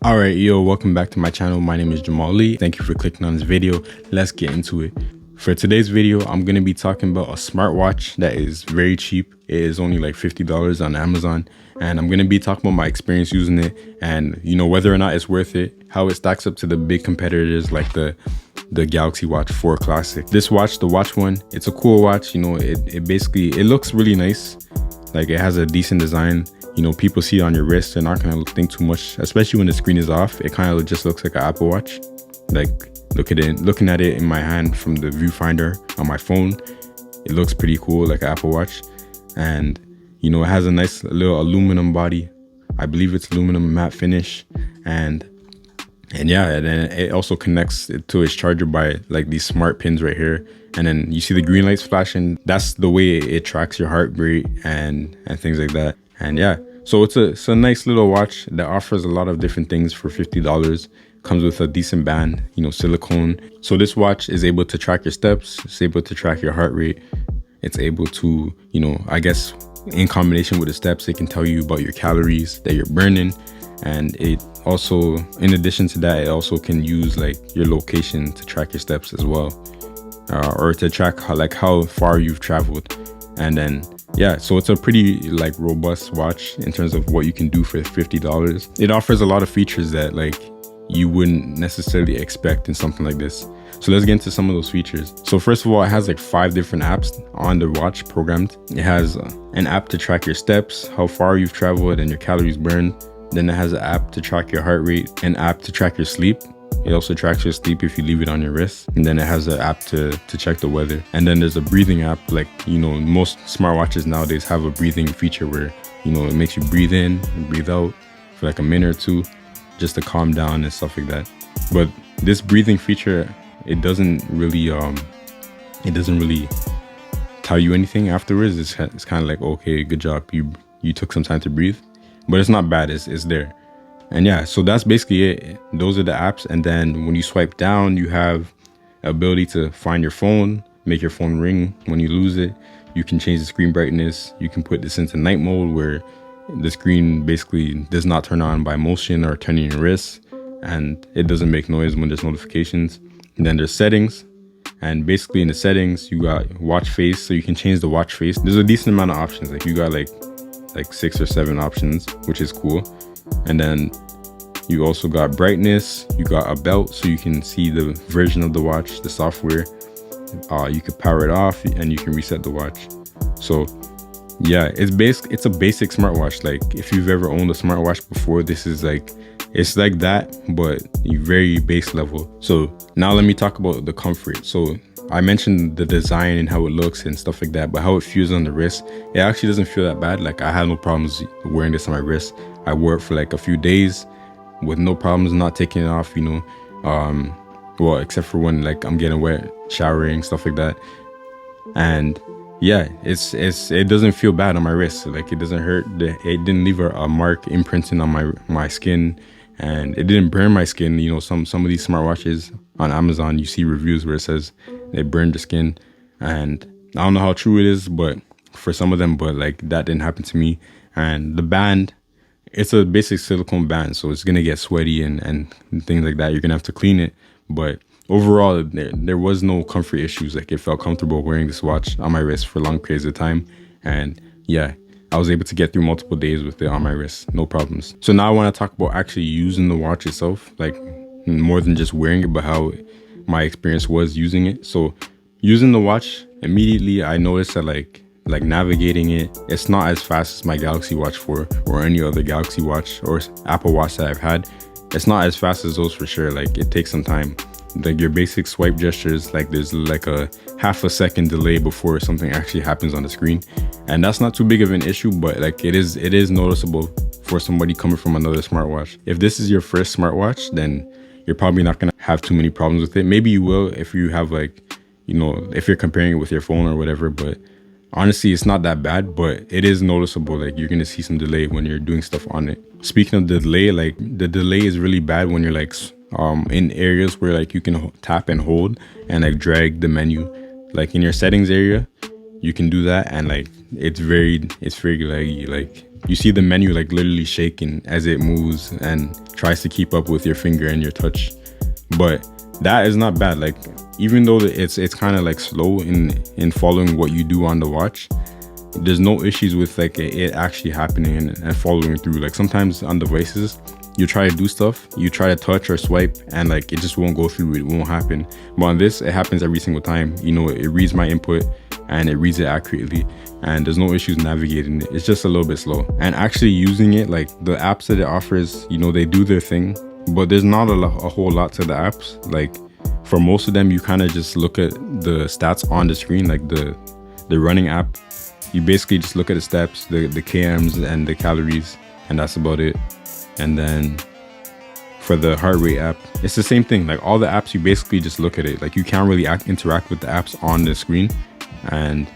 All right, yo, welcome back to my channel. My name is Jamal. Thank you for clicking on this video. Let's get into it. For today's video, I'm going to be talking about a smartwatch that is very cheap. It is only like $50 on Amazon. And I'm going to be talking about my experience using it and, whether or not it's worth it, how it stacks up to the big competitors like the Galaxy Watch 4 Classic. This watch, the Watch 1, it's a cool watch. It looks really nice. Like, it has a decent design. People see it on your wrist, they're not gonna think too much, especially when the screen is off. It kind of just looks like an Apple Watch. Like, looking at it in my hand from the viewfinder on my phone, it looks pretty cool, like an Apple Watch. And it has a nice little aluminum body. I believe it's aluminum matte finish. And then it also connects it to its charger by like these smart pins right here. And then you see the green lights flashing. That's the way it tracks your heart rate and things like that. And yeah, so it's a nice little watch that offers a lot of different things for $50. Comes with a decent band, silicone. So this watch is able to track your steps. It's able to track your heart rate. It's able to, I guess in combination with the steps, it can tell you about your calories that you're burning. And it also, in addition to that, it also can use like your location to track your steps as well, or to track how far you've traveled. And then yeah, so it's a pretty like robust watch in terms of what you can do for $50. It offers a lot of features that like you wouldn't necessarily expect in something like this. So let's get into some of those features. So first of all, it has like 5 different apps on the watch programmed. It has an app to track your steps, how far you've traveled, and your calories burned. Then it has an app to track your heart rate, an app to track your sleep. It also tracks your sleep if you leave it on your wrist. And then it has an app to check the weather. And then there's a breathing app. Like, most smartwatches nowadays have a breathing feature where, it makes you breathe in and breathe out for like a minute or two just to calm down and stuff like that. But this breathing feature, it doesn't really tell you anything afterwards. It's kind of like, okay, good job. You took some time to breathe, but it's not bad. It's there. And yeah, so that's basically it. Those are the apps. And then when you swipe down, you have the ability to find your phone, make your phone ring when you lose it. You can change the screen brightness. You can put this into night mode where the screen basically does not turn on by motion or turning your wrist, and it doesn't make noise when there's notifications. And then there's settings. And basically in the settings, you got watch face, so you can change the watch face. There's a decent amount of options. Like, you got like 6 or 7 options, which is cool. And then you also got brightness, you got a belt so you can see the version of the watch, the software. You could power it off and you can reset the watch. So yeah, it's a basic smartwatch. Like, if you've ever owned a smartwatch before, this is like, it's like that, but very base level. So now let me talk about the comfort. So I mentioned the design and how it looks and stuff like that, but how it feels on the wrist, it actually doesn't feel that bad. Like, I had no problems wearing this on my wrist. I wore it for like a few days with no problems, not taking it off, well, except for when like I'm getting wet, showering, stuff like that. And yeah, it doesn't feel bad on my wrist. Like, it doesn't hurt. It didn't leave a mark imprinting on my skin, and it didn't burn my skin. Some of these smartwatches on Amazon, you see reviews where it says they burned the skin, and I don't know how true it is, but for some of them, but like, that didn't happen to me. And the band, it's a basic silicone band, so it's gonna get sweaty and things like that. You're gonna have to clean it, but overall there was no comfort issues. Like, it felt comfortable wearing this watch on my wrist for long periods of time. And yeah, I was able to get through multiple days with it on my wrist, no problems. So now I want to talk about actually using the watch itself, like more than just wearing it, but how my experience was using it. So using the watch, immediately I noticed that like navigating it, it's not as fast as my Galaxy Watch 4 or any other Galaxy Watch or Apple Watch that I've had. It's not as fast as those for sure. Like, it takes some time. Like, your basic swipe gestures, like, there's like a half a second delay before something actually happens on the screen. And that's not too big of an issue, but like, it is noticeable for somebody coming from another smartwatch. If this is your first smartwatch, then you're probably not gonna have too many problems with it. Maybe you will if you have like, if you're comparing it with your phone or whatever, but honestly, it's not that bad, but it is noticeable. Like, you're gonna see some delay when you're doing stuff on it. Speaking of the delay, like, the delay is really bad when you're like in areas where like you can tap and hold and like drag the menu. Like, in your settings area, you can do that, and like it's very laggy. Like, you see the menu like literally shaking as it moves and tries to keep up with your finger and your touch. But that is not bad. Like, even though it's kind of like slow in following what you do on the watch, there's no issues with like it actually happening and following through. Like, sometimes on devices, you try to do stuff, you try to touch or swipe, and like it just won't go through, it won't happen. But on this, it happens every single time. You know, it reads my input and it reads it accurately, and there's no issues navigating it. It's just a little bit slow. And actually using it, like the apps that it offers, you know, they do their thing, but there's not a whole lot to the apps. Like, for most of them, you kind of just look at the stats on the screen. Like the running app, you basically just look at the steps, the kms and the calories, and that's about it. And then for the heart rate app, it's the same thing. Like, all the apps, you basically just look at it. Like, you can't really interact with the apps on the screen, and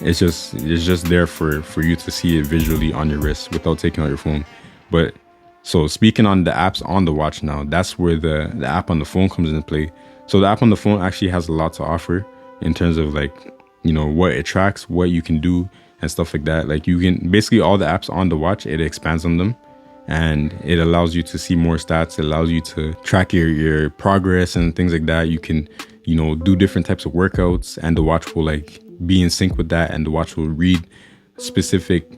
it's just there for you to see it visually on your wrist without taking out your phone. But so speaking on the apps on the watch now, that's where the app on the phone comes into play. So the app on the phone actually has a lot to offer in terms of, like, you know, what it tracks, what you can do and stuff like that. Like, you can basically, all the apps on the watch, it expands on them, and it allows you to see more stats. It allows you to track your progress and things like that. You can, you know, do different types of workouts, and the watch will like be in sync with that, and the watch will read specific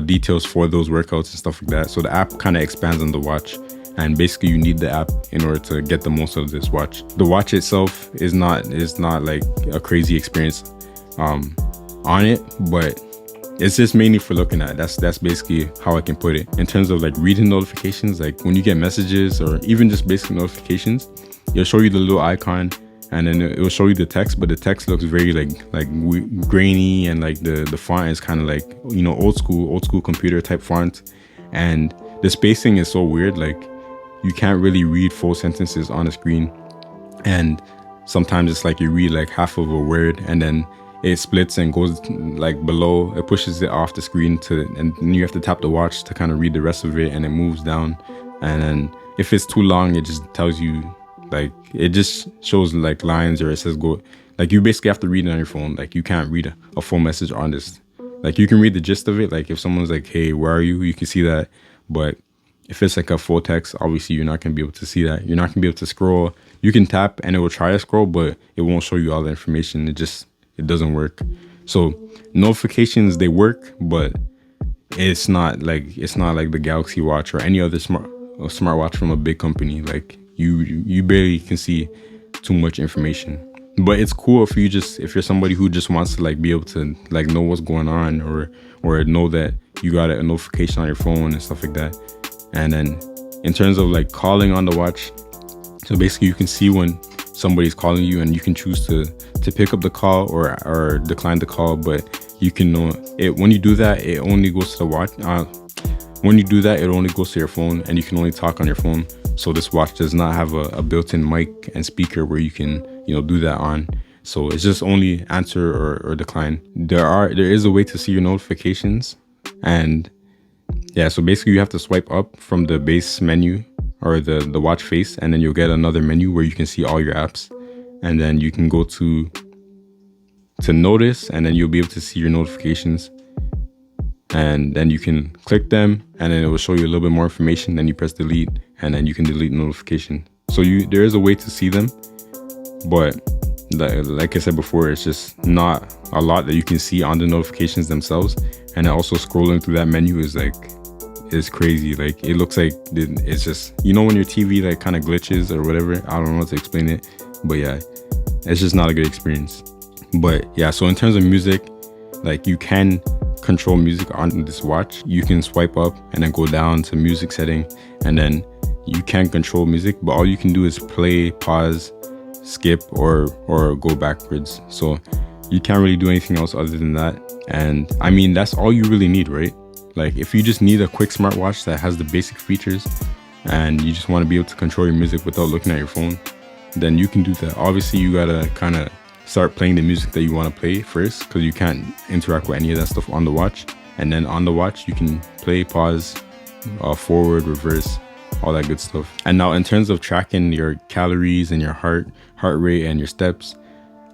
details for those workouts and stuff like that. So the app kind of expands on the watch, and basically you need the app in order to get the most of this watch. The watch itself is not like a crazy experience on it, but it's just mainly for looking at. That's basically how I can put it. In terms of like reading notifications, like when you get messages or even just basic notifications, it'll show you the little icon, and then it will show you the text, but the text looks very like grainy, and like the font is kind of like, you know, old school computer type font, and the spacing is so weird. Like, you can't really read full sentences on a screen, and sometimes it's like you read like half of a word, and then it splits and goes like below, it pushes it off the screen and then you have to tap the watch to kind of read the rest of it, and it moves down. And then if it's too long, it just tells you, like, it just shows like lines, or it says go. Like, you basically have to read it on your phone. Like, you can't read a full message on this. Like, you can read the gist of it. Like, if someone's like, hey, where are you? You can see that. But if it's like a full text, obviously you're not going to be able to see that. You're not going to be able to scroll. You can tap and it will try to scroll, but it won't show you all the information. It doesn't work. So notifications, they work, but it's not like the Galaxy Watch or any other smartwatch from a big company. Like, you barely can see too much information. But it's cool if you're somebody who just wants to like be able to like know what's going on, or know that you got a notification on your phone and stuff like that. And then in terms of like calling on the watch, so basically you can see when somebody's calling you, and you can choose to pick up the call or decline the call. But you can know it when you do that, it only goes to the watch. When you do that, it only goes to your phone, and you can only talk on your phone. So this watch does not have a built-in mic and speaker where you can, you know, do that on. So it's just only answer or decline. There is a way to see your notifications, and yeah, so basically you have to swipe up from the base menu or the watch face, and then you'll get another menu where you can see all your apps, and then you can go to notice, and then you'll be able to see your notifications, and then you can click them, and then it will show you a little bit more information. Then you press delete, and then you can delete notification. So there is a way to see them, but like I said before, it's just not a lot that you can see on the notifications themselves. And also scrolling through that menu is crazy. Like, it looks like it's just, you know, when your TV like kind of glitches or whatever. I don't know how to explain it, but yeah, it's just not a good experience. But yeah, so in terms of music, like, you can control music on this watch. You can swipe up and then go down to music setting, and then you can control music, but all you can do is play, pause, skip, or go backwards. So you can't really do anything else other than that. And I mean, that's all you really need, right? Like, if you just need a quick smartwatch that has the basic features, and you just want to be able to control your music without looking at your phone, then you can do that. Obviously, you gotta kind of start playing the music that you want to play first, because you can't interact with any of that stuff on the watch. And then on the watch, you can play, pause, forward, reverse, all that good stuff. And now in terms of tracking your calories and your heart rate and your steps,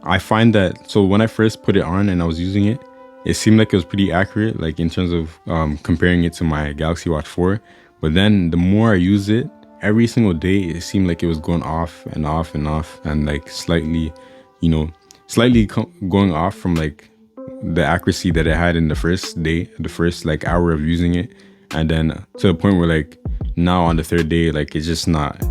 I find that, so when I first put it on and I was using it, it seemed like it was pretty accurate, like in terms of comparing it to my Galaxy Watch 4. But then the more I use it, every single day, it seemed like it was going off and off and off, and like slightly, going off from like the accuracy that it had in the first day, the first like hour of using it. And then to the point where like now on the third day, like it's not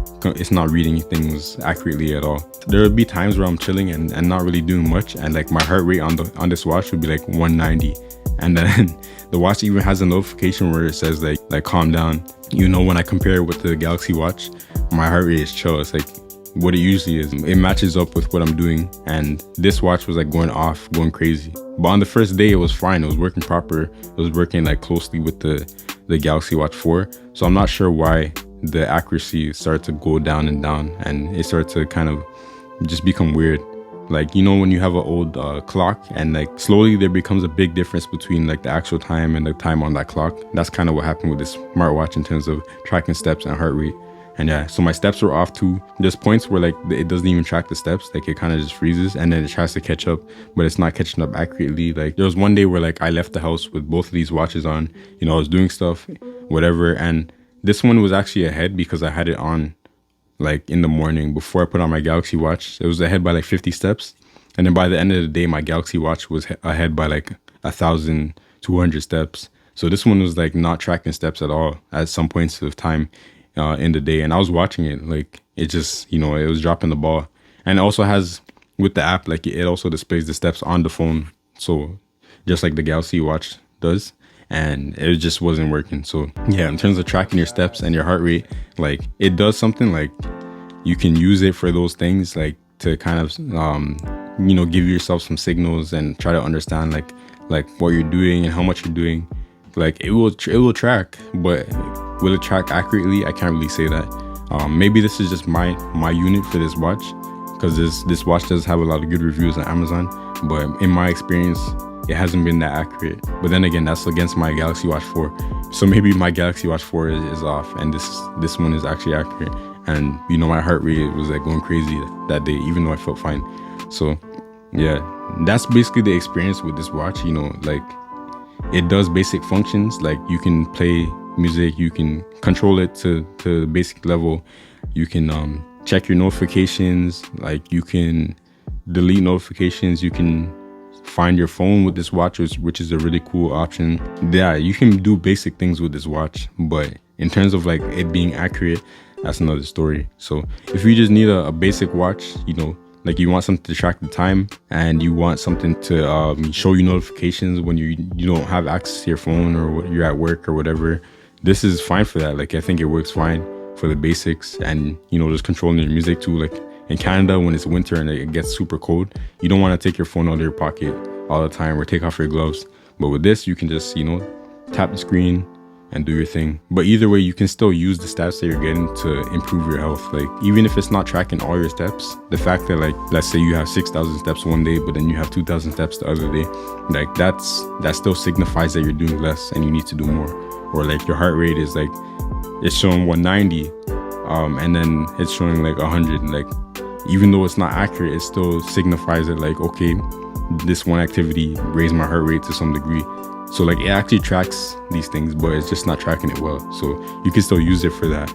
reading things accurately at all. There would be times where I'm chilling and not really doing much, and like my heart rate on this watch would be like 190, and then the watch even has a notification where it says like calm down. When I compare it with the Galaxy Watch, my heart rate is chill. It's like what it usually is. It matches up with what I'm doing, and this watch was like going off, going crazy. But on the first day, it was fine. It was working proper. It was working like closely with the Galaxy Watch 4. So I'm not sure why the accuracy started to go down and down, and it started to kind of just become weird. Like, when you have an old clock, and like slowly there becomes a big difference between like the actual time and the time on that clock. That's kind of what happened with this smartwatch in terms of tracking steps and heart rate. And yeah, so my steps were off too. There's points where like it doesn't even track the steps, like it kind of just freezes, and then it tries to catch up, but it's not catching up accurately. Like there was one day where like I left the house with both of these watches on, I was doing stuff, whatever, and this one was actually ahead because I had it on like in the morning before I put on my Galaxy Watch. It was ahead by like 50 steps, and then by the end of the day, my Galaxy Watch was ahead by like 1,200 steps. So this one was like not tracking steps at all at some points of time in the day, and I was watching it, like it just it was dropping the ball. And it also has, with the app, like it also displays the steps on the phone, so just like the Galaxy Watch does, and it just wasn't working. So yeah, in terms of tracking your steps and your heart rate, like it does something. Like you can use it for those things, like to kind of give yourself some signals and try to understand like what you're doing and how much you're doing. Like it will track, but will it track accurately? I can't really say that. Maybe this is just my unit for this watch, because this watch does have a lot of good reviews on Amazon, but in my experience, it hasn't been that accurate. But then again, that's against my Galaxy Watch 4. So maybe my Galaxy Watch 4 is off, and this one is actually accurate. And my heart rate was like going crazy that day, even though I felt fine. So yeah, that's basically the experience with this watch. Like it does basic functions, like you can play music, you can control it to the basic level, you can check your notifications, like you can delete notifications, you can find your phone with this watch, which is a really cool option. Yeah, you can do basic things with this watch, but in terms of like it being accurate, that's another story. So if you just need a basic watch, like you want something to track the time, and you want something to show you notifications when you don't have access to your phone, or you're at work or whatever, this is fine for that. Like I think it works fine for the basics, and just controlling your music too. Like in Canada, when it's winter and it gets super cold, you don't want to take your phone out of your pocket all the time or take off your gloves. But with this, you can just tap the screen and do your thing. But either way, you can still use the steps that you're getting to improve your health. Like even if it's not tracking all your steps, the fact that like let's say you have 6,000 steps one day, but then you have 2,000 steps the other day, like that still signifies that you're doing less and you need to do more. Or like your heart rate is like it's showing 190, and then it's showing like 100. Like even though it's not accurate, it still signifies that like, okay, this one activity raised my heart rate to some degree. So like it actually tracks these things, but it's just not tracking it well. So you can still use it for that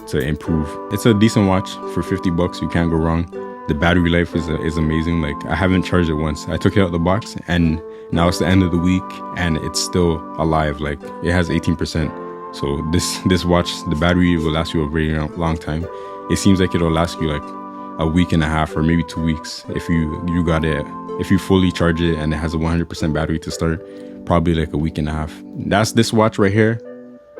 to improve. It's a decent watch for $50. You can't go wrong. The battery life is amazing. Like I haven't charged it once. I took it out of the box, and now it's the end of the week and it's still alive. Like it has 18%. So this watch, the battery will last you a very long time. It seems like it'll last you like a week and a half or maybe 2 weeks if you got it. If you fully charge it and it has a 100% battery to start, probably like a week and a half. That's this watch right here.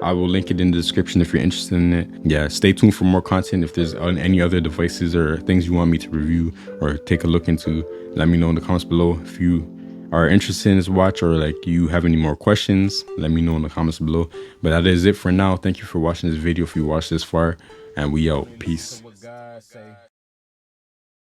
I will link it in the description if you're interested in it. Yeah, stay tuned for more content. If there's any other devices or things you want me to review or take a look into, let me know in the comments below. If you are interested in this watch, or like you have any more questions, let me know in the comments below. But that is it for now. Thank you for watching this video if you watched this far, and we out. Peace.